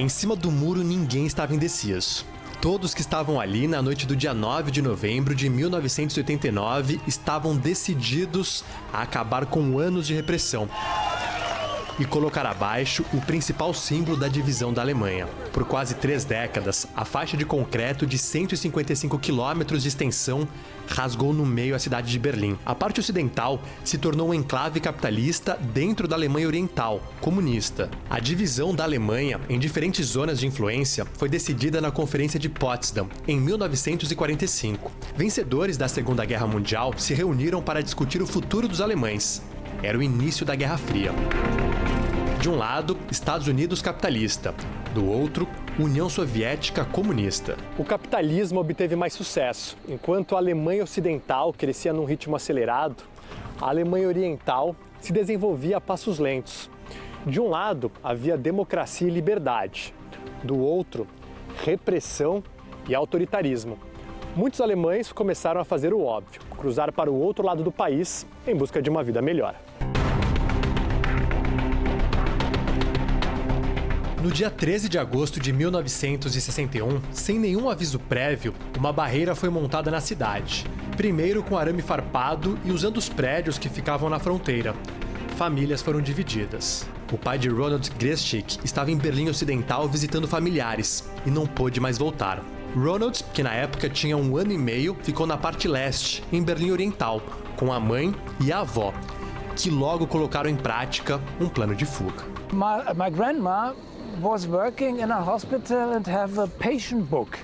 Em cima do muro, ninguém estava indeciso. Todos que estavam ali na noite do dia 9 de novembro de 1989 estavam decididos a acabar com anos de repressão e colocar abaixo o principal símbolo da divisão da Alemanha. Por quase 3 décadas, a faixa de concreto de 155 quilômetros de extensão rasgou no meio a cidade de Berlim. A parte ocidental se tornou um enclave capitalista dentro da Alemanha Oriental, comunista. A divisão da Alemanha em diferentes zonas de influência foi decidida na Conferência de Potsdam, em 1945. Vencedores da Segunda Guerra Mundial se reuniram para discutir o futuro dos alemães. Era o início da Guerra Fria. De um lado, Estados Unidos capitalista. Do outro, União Soviética comunista. O capitalismo obteve mais sucesso. Enquanto a Alemanha Ocidental crescia num ritmo acelerado, a Alemanha Oriental se desenvolvia a passos lentos. De um lado, havia democracia e liberdade. Do outro, repressão e autoritarismo. Muitos alemães começaram a fazer o óbvio, cruzar para o outro lado do país em busca de uma vida melhor. No dia 13 de agosto de 1961, sem nenhum aviso prévio, uma barreira foi montada na cidade. Primeiro com arame farpado e usando os prédios que ficavam na fronteira. Famílias foram divididas. O pai de Ronald Greszczyk estava em Berlim Ocidental visitando familiares e não pôde mais voltar. Ronald, que na época tinha 1 ano e meio, ficou na parte leste, em Berlim Oriental, com a mãe e a avó, que logo colocaram em prática um plano de fuga. My grandma was working in a hospital and have a patient book.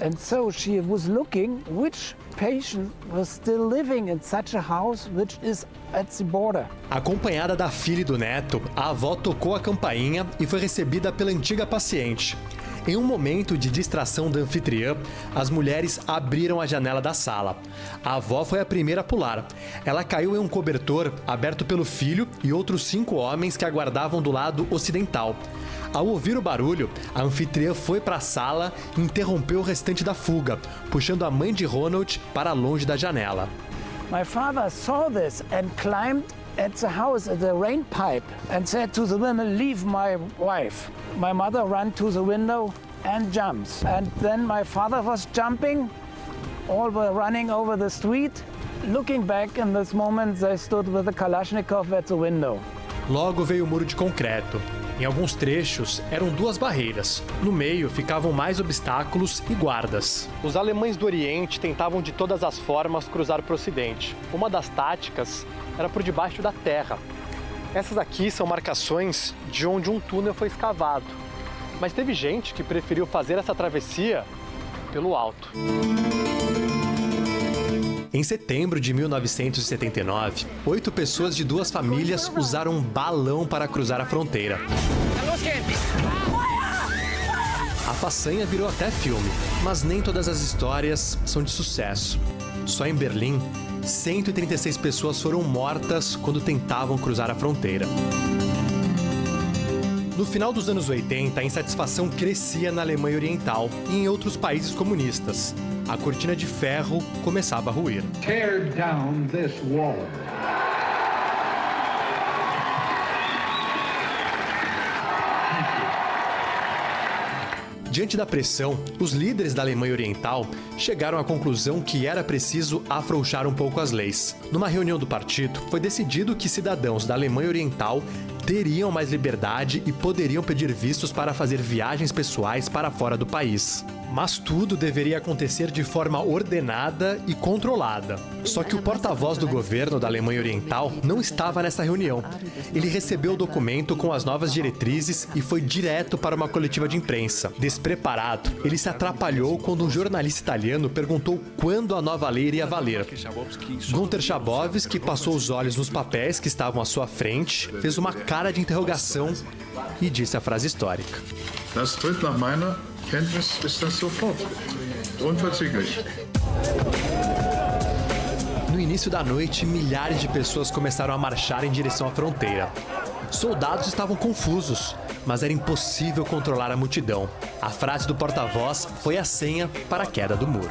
And so she was looking which patient was still living in such a house which is at the border. Acompanhada da filha e do neto, a avó tocou a campainha e foi recebida pela antiga paciente. Em um momento de distração da anfitriã, as mulheres abriram a janela da sala. A avó foi a primeira a pular. Ela caiu em um cobertor aberto pelo filho e outros 5 homens que aguardavam do lado ocidental. Ao ouvir o barulho, a anfitriã foi para a sala e interrompeu o restante da fuga, puxando a mãe de Ronald para longe da janela. My father saw this and climbed at the house at the rain pipe and said to the women, "Leave my wife." My mother ran to the window and jumps. And then my father was jumping. All were running over the street. Looking back in this moment, they stood with the Kalashnikov at the window. Logo veio o muro de concreto. Em alguns trechos, eram 2 barreiras. No meio, ficavam mais obstáculos e guardas. Os alemães do Oriente tentavam de todas as formas cruzar para o Ocidente. Uma das táticas era por debaixo da terra. Essas aqui são marcações de onde um túnel foi escavado. Mas teve gente que preferiu fazer essa travessia pelo alto. Em setembro de 1979, 8 pessoas de 2 famílias usaram um balão para cruzar a fronteira. A façanha virou até filme, mas nem todas as histórias são de sucesso. Só em Berlim, 136 pessoas foram mortas quando tentavam cruzar a fronteira. No final dos anos 80, a insatisfação crescia na Alemanha Oriental e em outros países comunistas. A cortina de ferro começava a ruir. Tear down this wall. Diante da pressão, os líderes da Alemanha Oriental chegaram à conclusão que era preciso afrouxar um pouco as leis. Numa reunião do partido, foi decidido que cidadãos da Alemanha Oriental teriam mais liberdade e poderiam pedir vistos para fazer viagens pessoais para fora do país. Mas tudo deveria acontecer de forma ordenada e controlada. Só que o porta-voz do governo da Alemanha Oriental não estava nessa reunião. Ele recebeu o documento com as novas diretrizes e foi direto para uma coletiva de imprensa. Despreparado, ele se atrapalhou quando um jornalista italiano perguntou quando a nova lei iria valer. Günter Schabowski passou os olhos nos papéis que estavam à sua frente, fez uma cara de interrogação e disse a frase histórica. Das tritt nach meiner Kenntnis ist das sofort. Unverzüglich. No início da noite, milhares de pessoas começaram a marchar em direção à fronteira. Soldados estavam confusos, mas era impossível controlar a multidão. A frase do porta-voz foi a senha para a queda do muro.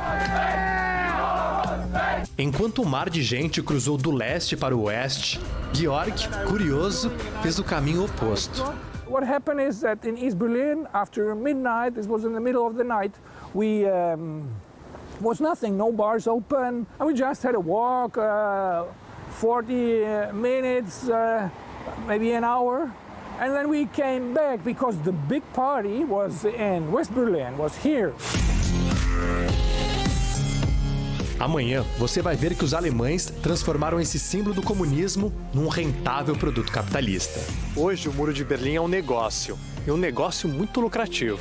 Enquanto um mar de gente cruzou do leste para o oeste, Georg, curioso, fez o caminho oposto. What happened is that in East Berlin, after midnight, this was in the middle of the night, we was nothing, no bars open, and we just had a walk, 40 minutes, maybe an hour, and then we came back because the big party was in West Berlin, was here. Amanhã você vai ver que os alemães transformaram esse símbolo do comunismo num rentável produto capitalista. Hoje o Muro de Berlim é um negócio, e um negócio muito lucrativo.